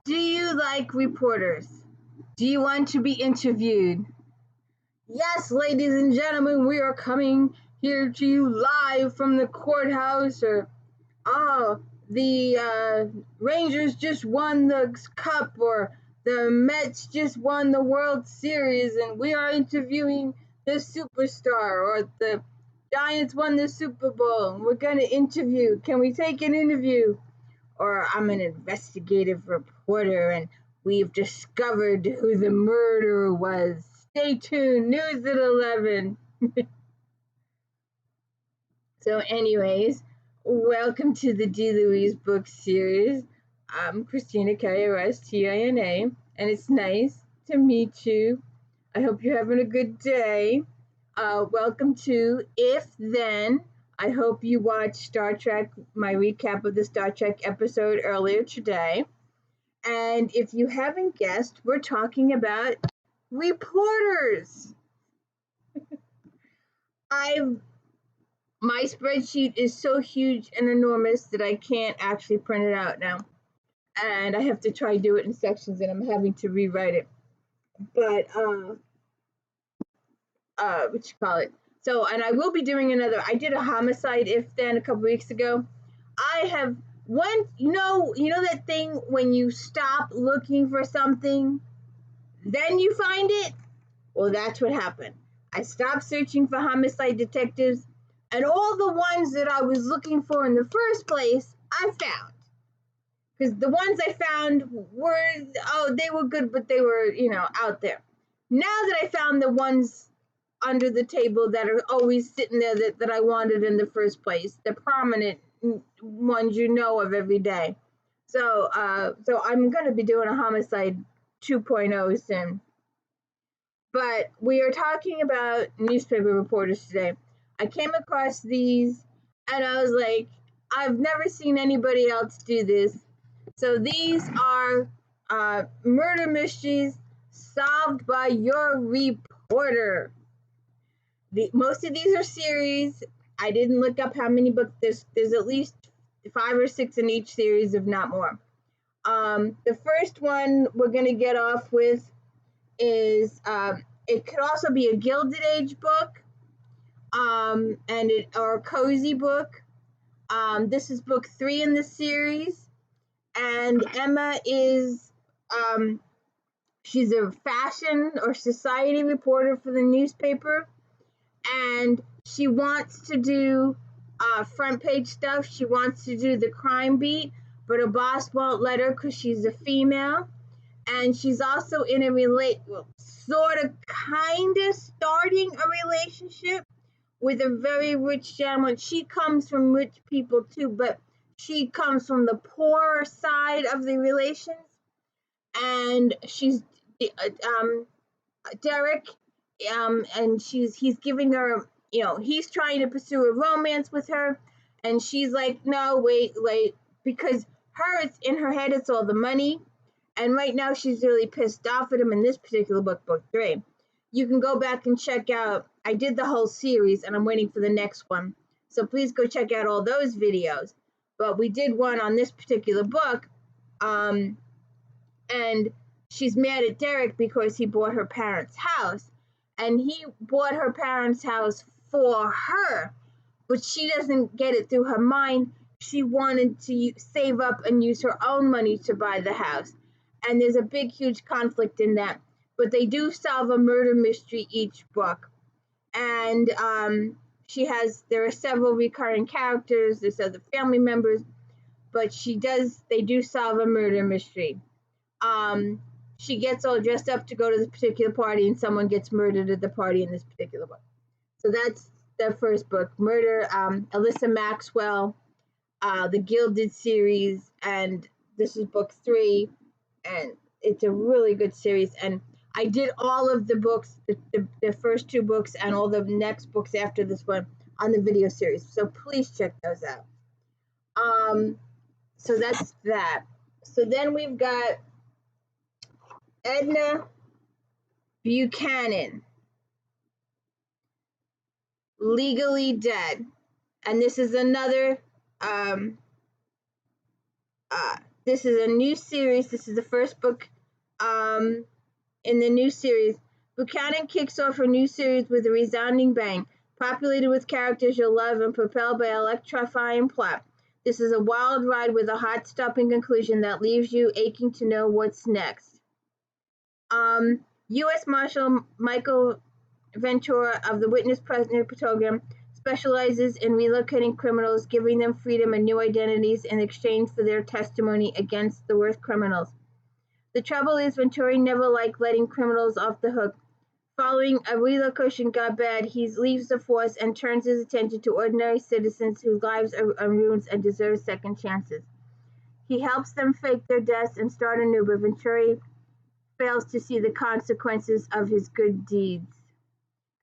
Do you like reporters? Do you want to be interviewed? Yes, ladies and gentlemen, we are coming here to you live from the courthouse. Or, the Rangers just won the cup, or the Mets just won the World Series, and we are interviewing the superstar, or the Giants won the Super Bowl, and we're going to interview. Can we take an interview? Or I'm an investigative reporter and we've discovered who the murderer was. Stay tuned, news at 11. So anyways, welcome to the D. Louise book series. I'm Christina, K-O-S-T-I-N-A, and it's nice to meet you. I hope you're having a good day. Welcome to If Then. I hope you watched Star Trek, my recap of the Star Trek episode earlier today. And if you haven't guessed, we're talking about reporters. My spreadsheet is so huge and enormous that I can't actually print it out now. And I have to try to do it in sections, and I'm having to rewrite it. But, what you call it? So, and I will be doing another. I did a homicide if then a couple weeks ago. I have one, you know that thing when you stop looking for something, then you find it? Well, that's what happened. I stopped searching for homicide detectives, and all the ones that I was looking for in the first place, I found. Because the ones I found were, they were good, but they were, out there. Now that I found the ones under the table that are always sitting there that I wanted in the first place, the prominent ones of every day. So I'm going to be doing a homicide 2.0 soon. But we are talking about newspaper reporters today. I came across these and I was like, I've never seen anybody else do this. So these are murder mysteries solved by your reporter. Most of these are series. I didn't look up how many books. There's at least 5 or 6 in each series, if not more. The first one we're going to get off with is it could also be a Gilded Age book, or a cozy book. This is book 3 in the series, and Emma is she's a fashion or society reporter for the newspaper, and she wants to do front page stuff. She wants to do the crime beat, but her boss won't let her because she's a female. And she's also in a kind of starting a relationship with a very rich gentleman. She comes from rich people too, but she comes from the poorer side of the relations. And she's Derek, and he's giving her, he's trying to pursue a romance with her, and she's like, no, wait, because it's in her head, it's all the money. And right now she's really pissed off at him in this particular book, book 3. You can go back and check out, I did the whole series and I'm waiting for the next one. So please go check out all those videos. But we did one on this particular book. And she's mad at Derek because he bought her parents' house. And he bought her parents' house for her. But she doesn't get it through her mind. She wanted to save up and use her own money to buy the house. And there's a big, huge conflict in that. But they do solve a murder mystery each book. And there are several recurring characters, there's other family members, but they do solve a murder mystery. She gets all dressed up to go to this particular party, and someone gets murdered at the party in this particular book. So that's the first book, Murder, Alyssa Maxwell, the Gilded series, and this is book 3. And it's a really good series. And I did all of the books, the first 2 books and all the next books after this one on the video series. So please check those out. So that's that. So then we've got Edna Buchanan, Legally Dead. And this is another This is a new series. This is the first book in the new series. Buchanan kicks off her new series with a resounding bang, populated with characters you'll love and propelled by an electrifying plot. This is a wild ride with a heart-stopping conclusion that leaves you aching to know what's next. U.S. Marshal Michael Ventura of the Witness Program specializes in relocating criminals, giving them freedom and new identities in exchange for their testimony against the worst criminals. The trouble is, Ventura never liked letting criminals off the hook. Following a relocation got bad, he leaves the force and turns his attention to ordinary citizens whose lives are ruined and deserve second chances. He helps them fake their deaths and start anew, but Ventura fails to see the consequences of his good deeds.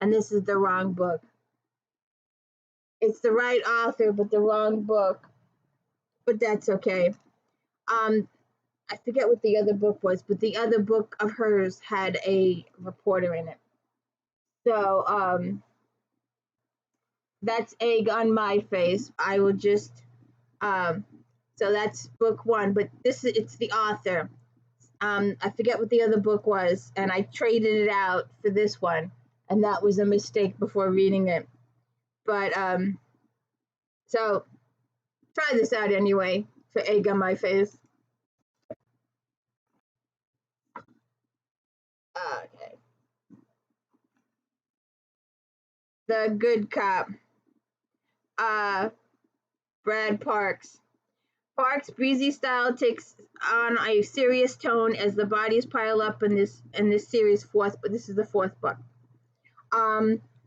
And this is the wrong book. It's the right author, but the wrong book. But that's okay. I forget what the other book was, but the other book of hers had a reporter in it. So that's egg on my face. I will just so that's book one, but it's the author. I forget what the other book was, and I traded it out for this one, and that was a mistake before reading it. But so try this out anyway for egg on my face. Okay. The Good Cop. Brad Parks. Parks' breezy style takes on a serious tone as the bodies pile up in this series but this is the fourth book.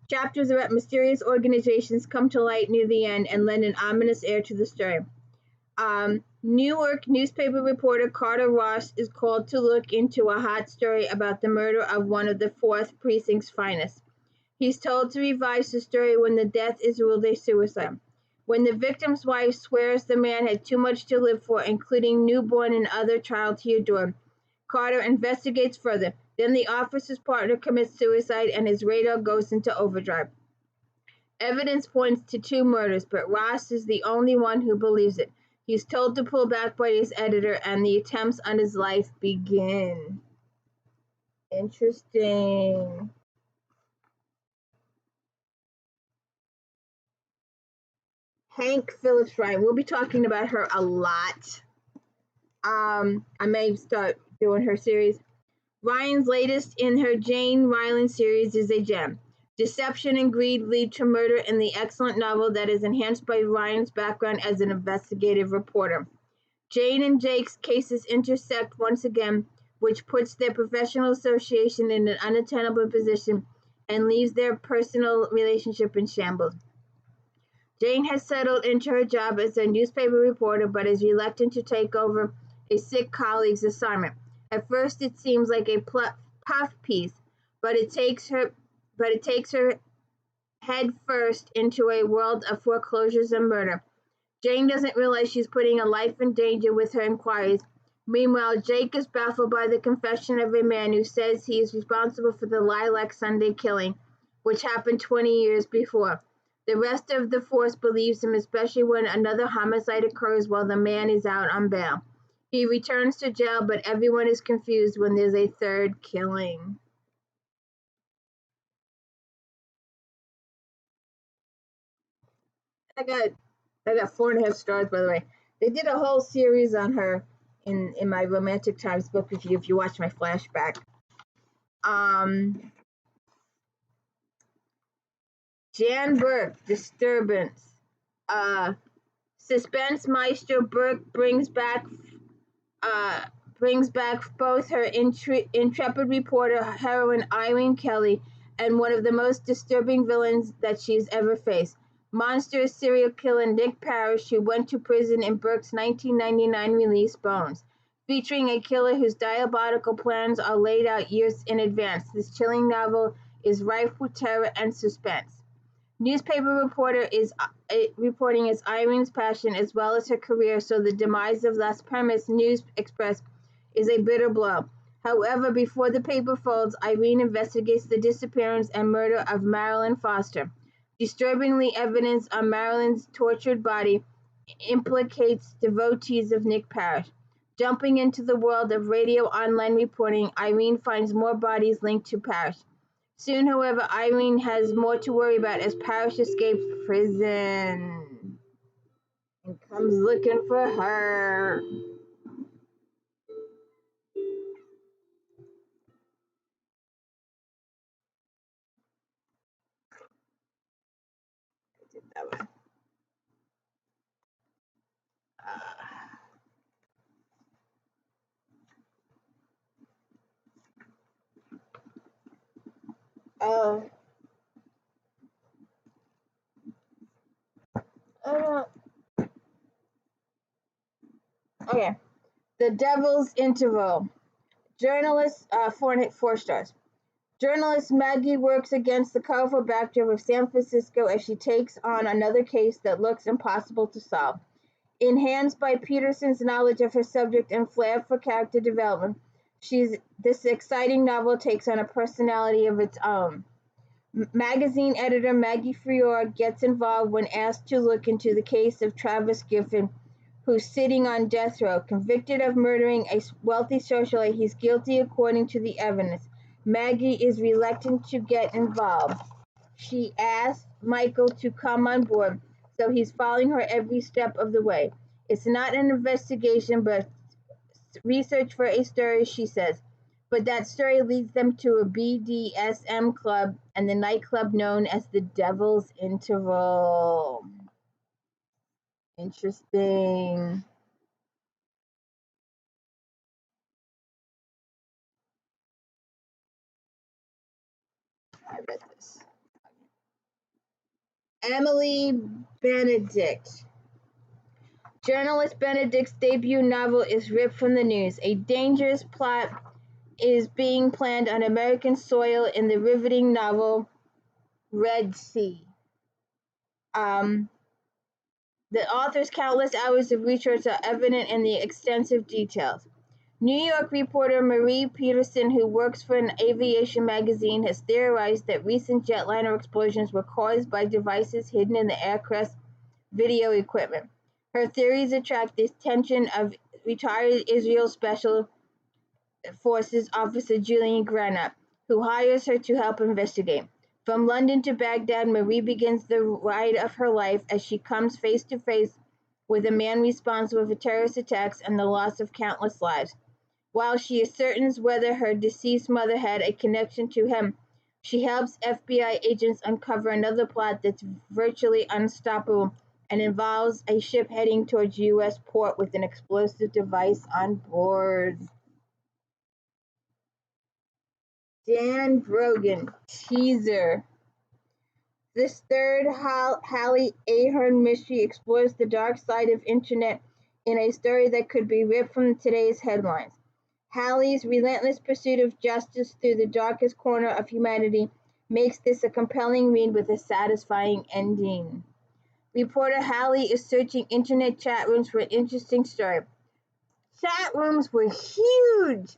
Chapters about mysterious organizations come to light near the end and lend an ominous air to the story. Newark newspaper reporter Carter Ross is called to look into a hot story about the murder of one of the 4th Precinct's finest. He's told to revise the story when the death is ruled a suicide. When the victim's wife swears the man had too much to live for, including newborn and other child he adored, Carter investigates further. Then the officer's partner commits suicide and his radar goes into overdrive. Evidence points to 2 murders, but Ross is the only one who believes it. He's told to pull back by his editor, and the attempts on his life begin. Interesting. Hank Phillips Ryan. We'll be talking about her a lot. I may start doing her series. Ryan's latest in her Jane Ryland series is a gem. Deception and greed lead to murder in the excellent novel that is enhanced by Ryan's background as an investigative reporter. Jane and Jake's cases intersect once again, which puts their professional association in an unattainable position and leaves their personal relationship in shambles. Jane has settled into her job as a newspaper reporter, but is reluctant to take over a sick colleague's assignment. At first, it seems like a puff piece, but it takes her head first into a world of foreclosures and murder. Jane doesn't realize she's putting a life in danger with her inquiries. Meanwhile, Jake is baffled by the confession of a man who says he is responsible for the Lilac Sunday killing, which happened 20 years before. The rest of the force believes him, especially when another homicide occurs while the man is out on bail. He returns to jail, but everyone is confused when there's a 3rd killing. I got 4.5 stars, by the way. They did a whole series on her in my Romantic Times book review if you watch my flashback. Jan Burke, Disturbance. Suspense maestro Burke brings back both her intrepid reporter heroine Irene Kelly and one of the most disturbing villains that she's ever faced, monstrous serial killer Nick Parrish, who went to prison in Burke's 1999 release Bones, featuring a killer whose diabolical plans are laid out years in advance. This chilling novel is rife with terror and suspense. Newspaper reporting is Irene's passion as well as her career, so the demise of Las Permas News Express is a bitter blow. However, before the paper folds, Irene investigates the disappearance and murder of Marilyn Foster. Disturbingly, evidence on Marilyn's tortured body implicates devotees of Nick Parrish. Jumping into the world of radio online reporting, Irene finds more bodies linked to Parrish. Soon, however, Irene has more to worry about as Parrish escapes prison and comes looking for her. I did that one. Oh, uh, okay. The Devil's Interval. Journalist, 4 stars. Journalist Maggie works against the colorful backdrop of San Francisco as she takes on another case that looks impossible to solve. Enhanced by Peterson's knowledge of her subject and flair for character development, this exciting novel takes on a personality of its own. Magazine editor Maggie Fiore gets involved when asked to look into the case of Travis Giffen, who's sitting on death row. Convicted of murdering a wealthy socialite, he's guilty according to the evidence. Maggie is reluctant to get involved. She asks Michael to come on board, so he's following her every step of the way. It's not an investigation, but research for a story, she says. But that story leads them to a BDSM club and the nightclub known as the Devil's Interval. Interesting. I read this. Emily Benedict. Journalist Benedict's debut novel is ripped from the news. A dangerous plot is being planned on American soil in the riveting novel Red Sea. The author's countless hours of research are evident in the extensive details. New York reporter Marie Peterson, who works for an aviation magazine, has theorized that recent jetliner explosions were caused by devices hidden in the aircraft's video equipment. Her theories attract the attention of retired Israel Special Forces officer Julian Granat, who hires her to help investigate. From London to Baghdad, Marie begins the ride of her life as she comes face to face with a man responsible for terrorist attacks and the loss of countless lives. While she ascertains whether her deceased mother had a connection to him, she helps FBI agents uncover another plot that's virtually unstoppable and involves a ship heading towards a U.S. port with an explosive device on board. Dan Brogan teaser. This third Hallie Ahern mystery explores the dark side of internet in a story that could be ripped from today's headlines. Hallie's relentless pursuit of justice through the darkest corner of humanity makes this a compelling read with a satisfying ending. Reporter Hallie is searching internet chat rooms for an interesting story. Chat rooms were huge,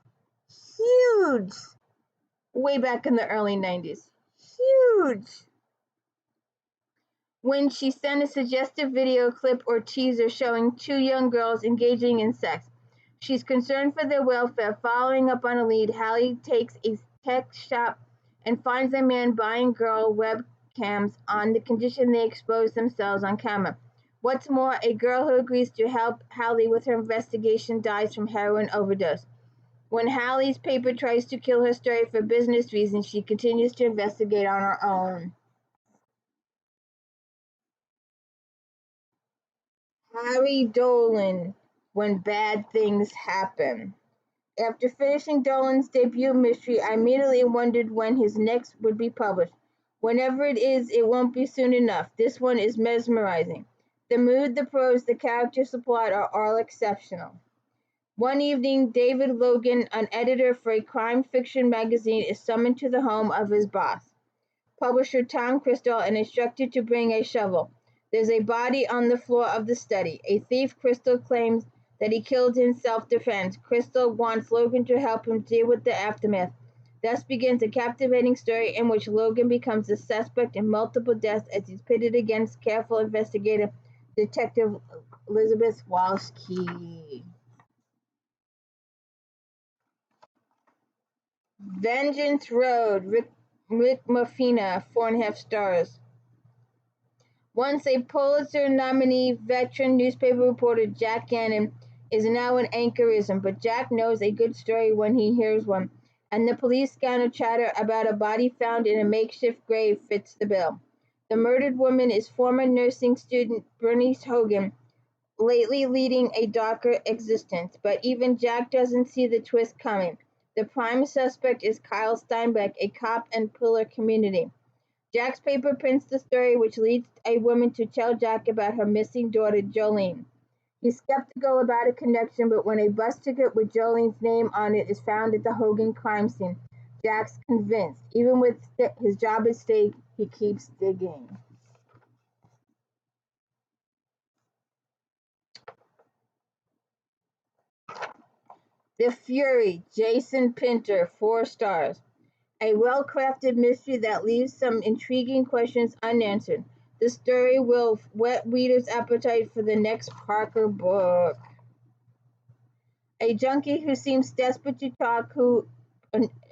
huge, way back in the early 90s. Huge. When she sent a suggestive video clip or teaser showing 2 young girls engaging in sex. She's concerned for their welfare. Following up on a lead, Hallie takes a tech shop and finds a man buying girl webcams on the condition they expose themselves on camera. What's more, a girl who agrees to help Hallie with her investigation dies from heroin overdose. When Hallie's paper tries to kill her story for business reasons, she continues to investigate on her own. Harry Dolan, When Bad Things Happen. After finishing Dolan's debut mystery, I immediately wondered when his next would be published. Whenever it is, it won't be soon enough. This one is mesmerizing. The mood, the prose, the characters, the plot are all exceptional. One evening, David Logan, an editor for a crime fiction magazine, is summoned to the home of his boss, publisher Tom Crystal, and instructed to bring a shovel. There's a body on the floor of the study. A thief, Crystal claims that he killed in self-defense. Crystal wants Logan to help him deal with the aftermath. Thus begins a captivating story in which Logan becomes the suspect in multiple deaths as he's pitted against careful investigator Detective Elizabeth Walski. Vengeance Road, Rick MOFINA, 4.5 stars. Once a Pulitzer nominee, veteran newspaper reporter Jack Gannon is now in anchorism, but Jack knows a good story when he hears one, and the police scanner chatter about a body found in a makeshift grave fits the bill. The murdered woman is former nursing student Bernice Hogan, lately leading a darker existence, but even Jack doesn't see the twist coming. The prime suspect is Kyle Steinbeck, a cop in Pillar Community. Jack's paper prints the story, which leads a woman to tell Jack about her missing daughter, Jolene. He's skeptical about a connection, but when a bus ticket with Jolene's name on it is found at the Hogan crime scene, Jack's convinced. Even with his job at stake, he keeps digging. The Fury, Jason Pinter, 4 stars. A well-crafted mystery that leaves some intriguing questions unanswered. The story will whet readers' appetite for the next Parker book. A junkie who seems desperate to talk who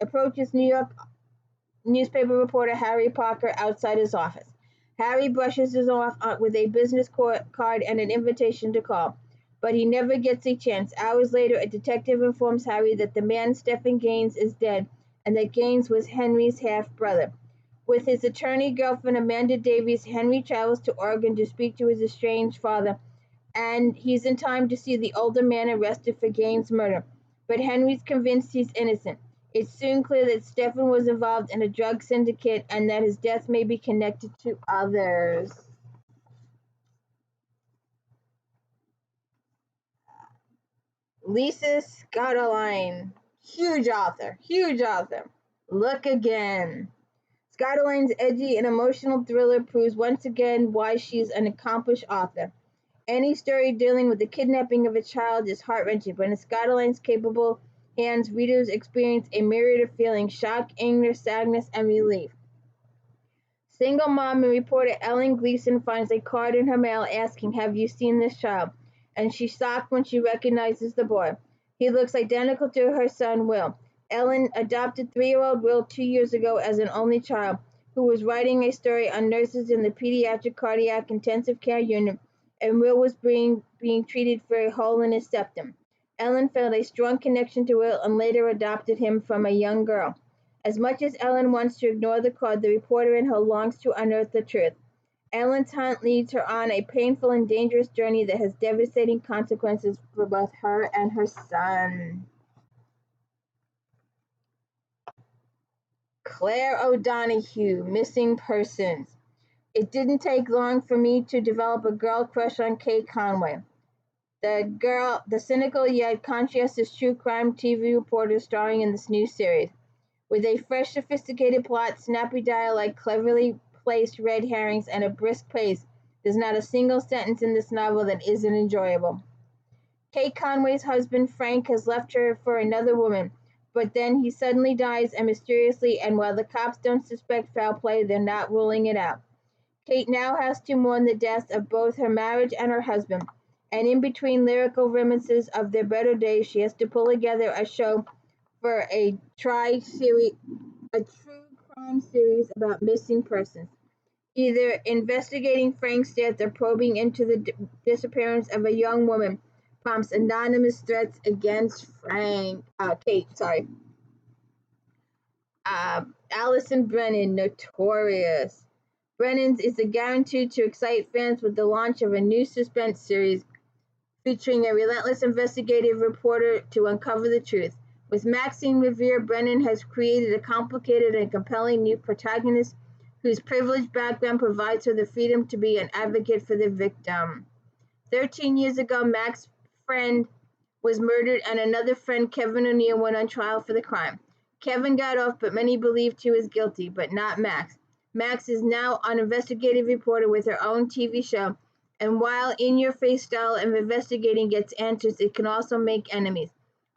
approaches New York newspaper reporter Harry Parker outside his office. Harry brushes his off with a business card and an invitation to call, but he never gets a chance. Hours later, a detective informs Harry that the man Stephen Gaines is dead and that Gaines was Henry's half-brother. With his attorney girlfriend Amanda Davies, Henry travels to Oregon to speak to his estranged father, and he's in time to see the older man arrested for Gaines' murder. But Henry's convinced he's innocent. It's soon clear that Stephen was involved in a drug syndicate and that his death may be connected to others. Lisa Scottoline, huge author, huge author. Look again. Scottoline's edgy and emotional thriller proves once again why she's an accomplished author. Any story dealing with the kidnapping of a child is heart-wrenching, but in Scottoline's capable hands, readers experience a myriad of feelings: shock, anger, sadness, and relief. Single mom and reporter Ellen Gleason finds a card in her mail asking, "Have you seen this child?" And she's shocked when she recognizes the boy. He looks identical to her son, Will. Ellen adopted 3-year-old Will 2 years ago as an only child, who was writing a story on nurses in the pediatric cardiac intensive care unit, and Will was being treated for a hole in his septum. Ellen felt a strong connection to Will and later adopted him from a young girl. As much as Ellen wants to ignore the card, the reporter in her longs to unearth the truth. Ellen's hunt leads her on a painful and dangerous journey that has devastating consequences for both her and her son. Claire O'Donoghue, Missing Persons. It didn't take long for me to develop a girl crush on Kate Conway. The cynical yet conscientious true crime TV reporter starring in this new series. With a fresh, sophisticated plot, snappy dialogue, cleverly placed red herrings, and a brisk pace, there's not a single sentence in this novel that isn't enjoyable. Kate Conway's husband, Frank, has left her for another woman, but then he suddenly dies and mysteriously, and while the cops don't suspect foul play, they're not ruling it out. Kate now has to mourn the death of both her marriage and her husband, and in between lyrical reminiscences of their better days, she has to pull together a show for a true crime series about missing persons, either investigating Frank's death or probing into the disappearance of a young woman prompts anonymous threats against Kate. Allison Brennan, Notorious. Brennan's is a guarantee to excite fans with the launch of a new suspense series featuring a relentless investigative reporter to uncover the truth. With Maxine Revere, Brennan has created a complicated and compelling new protagonist whose privileged background provides her the freedom to be an advocate for the victim. 13 years ago, Max's friend was murdered and another friend, Kevin O'Neill, went on trial for the crime. Kevin got off, but many believed he was guilty, but not Max. Max is now an investigative reporter with her own TV show, and while in-your-face style of investigating gets answers, it can also make enemies.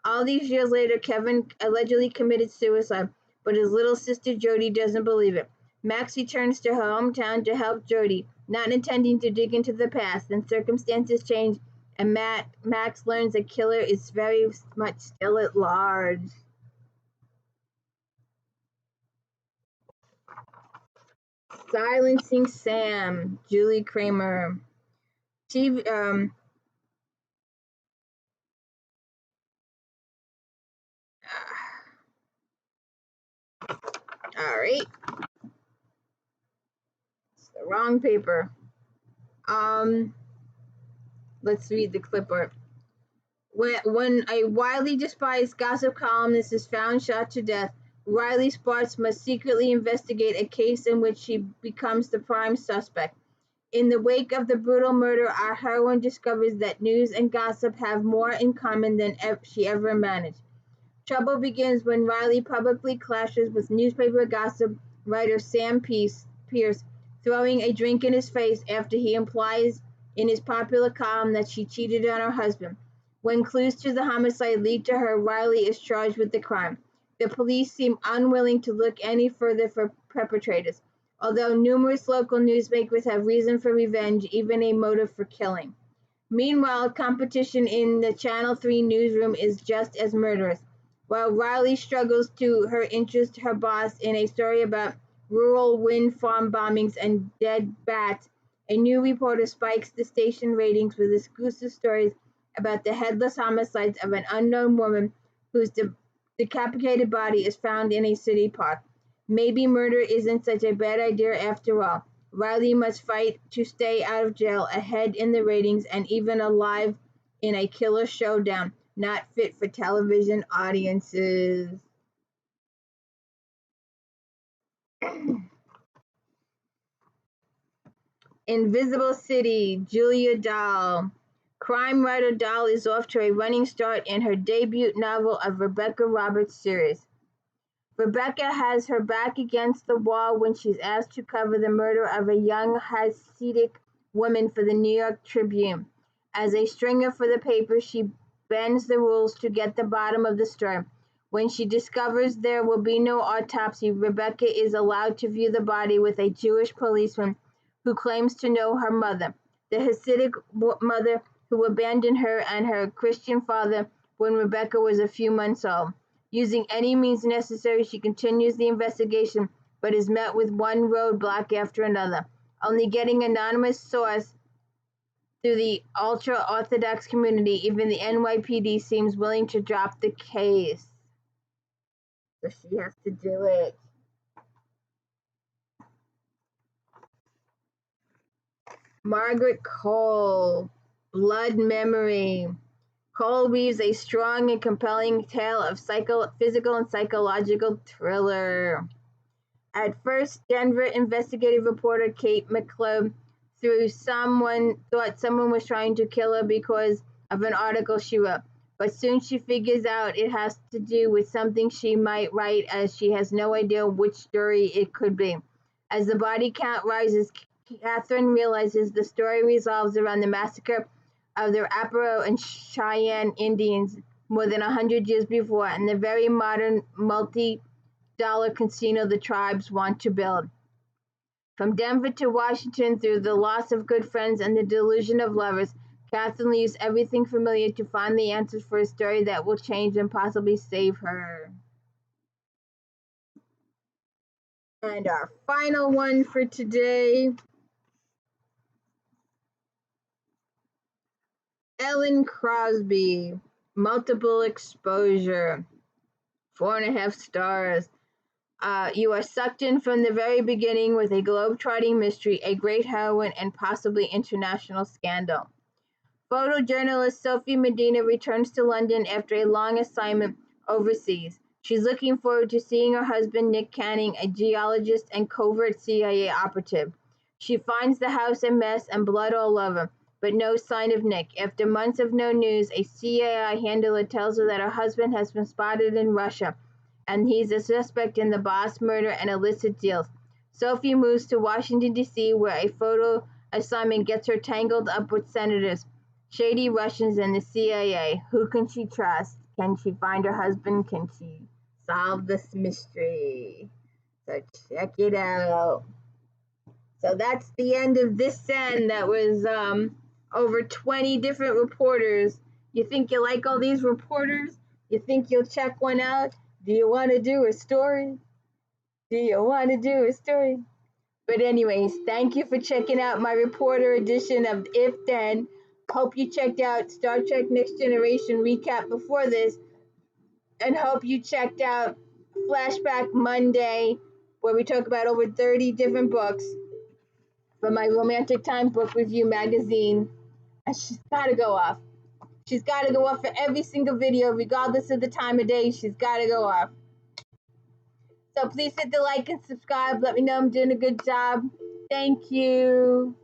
All these years later, Kevin allegedly committed suicide, but his little sister Jody doesn't believe it. Max returns to her hometown to help Jody, not intending to dig into the past. Then circumstances change, and Max learns the killer is very much still at large. Silencing Sam, Julie KRAMER. TV, all right, it's the wrong paper. Let's read the clipboard. When a widely despised gossip columnist is found shot to death, Riley Sparks must secretly investigate a case in which she becomes the prime suspect. In the wake of the brutal murder, our heroine discovers that news and gossip have more in common than she ever managed. Trouble begins when Riley publicly clashes with newspaper gossip writer Sam Pierce, throwing a drink in his face after he implies in his popular column that she cheated on her husband. When clues to the homicide lead to her, Riley is charged with the crime. The police seem unwilling to look any further for perpetrators, although numerous local newspapers have reason for revenge, even a motive for killing. Meanwhile, competition in the Channel 3 newsroom is just as murderous. While Riley struggles to her interest her boss in a story about rural wind farm bombings and dead bats, a new reporter spikes the station ratings with exclusive stories about the headless homicides of an unknown woman whose decapitated body is found in a city park. Maybe murder isn't such a bad idea after all. Riley must fight to stay out of jail, ahead in the ratings, and even alive in a killer showdown not fit for television audiences. Invisible City, Julia DAHL. Crime writer DAHL is off to a running start in her debut novel of Rebecca Roberts' series. Rebecca has her back against the wall when she's asked to cover the murder of a young Hasidic woman for the New York Tribune. As a stringer for the paper, she bends the rules to get the bottom of the story. When she discovers there will be no autopsy, Rebecca is allowed to view the body with a Jewish policeman who claims to know her mother, the Hasidic mother who abandoned her and her Christian father when Rebecca was a few months old. Using any means necessary, she continues the investigation, but is met with one roadblock after another. Only getting anonymous source through the ultra-Orthodox community, even the NYPD seems willing to drop the case. So she has to do it. Margaret Cole, Blood Memory. Cole weaves a strong and compelling tale of physical and psychological thriller. At first, Denver investigative reporter Kate McClure thought someone was trying to kill her because of an article she wrote, but soon she figures out it has to do with something she might write, as she has no idea which story it could be. As the body count rises, Catherine realizes the story revolves around the massacre of the Arapaho and Cheyenne Indians more than 100 years before, and the very modern multi-dollar casino the tribes want to build. From Denver to Washington, through the loss of good friends and the delusion of lovers, Catherine leaves everything familiar to find the answers for a story that will change and possibly save her. And our final one for today, Ellen Crosby, Multiple Exposure, 4.5 stars. You are sucked in from the very beginning with a globe-trotting mystery, a great heroine, and possibly international scandal. Photojournalist Sophie Medina returns to London after a long assignment overseas. She's looking forward to seeing her husband, Nick Canning, a geologist and covert CIA operative. She finds the house a mess and blood all over, but no sign of Nick. After months of no news, a CIA handler tells her that her husband has been spotted in Russia, and he's a suspect in the Boss murder and illicit deals. Sophie moves to Washington, D.C., where a photo assignment gets her tangled up with senators, shady Russians, and the CIA. Who can she trust? Can she find her husband? Can she solve this mystery? So check it out. So that's the end of this send. That was over 20 different reporters. You think you like all these reporters? You think you'll check one out? Do you want to do a story? Do you want to do a story? But anyways, thank you for checking out my reporter edition of If Then. Hope you checked out Star Trek Next Generation recap before this, and hope you checked out Flashback Monday, where we talk about over 30 different books from my Romantic Time book review magazine. And she's got to go off. She's got to go off for every single video, regardless of the time of day. She's got to go off. So please hit the like and subscribe. Let me know I'm doing a good job. Thank you.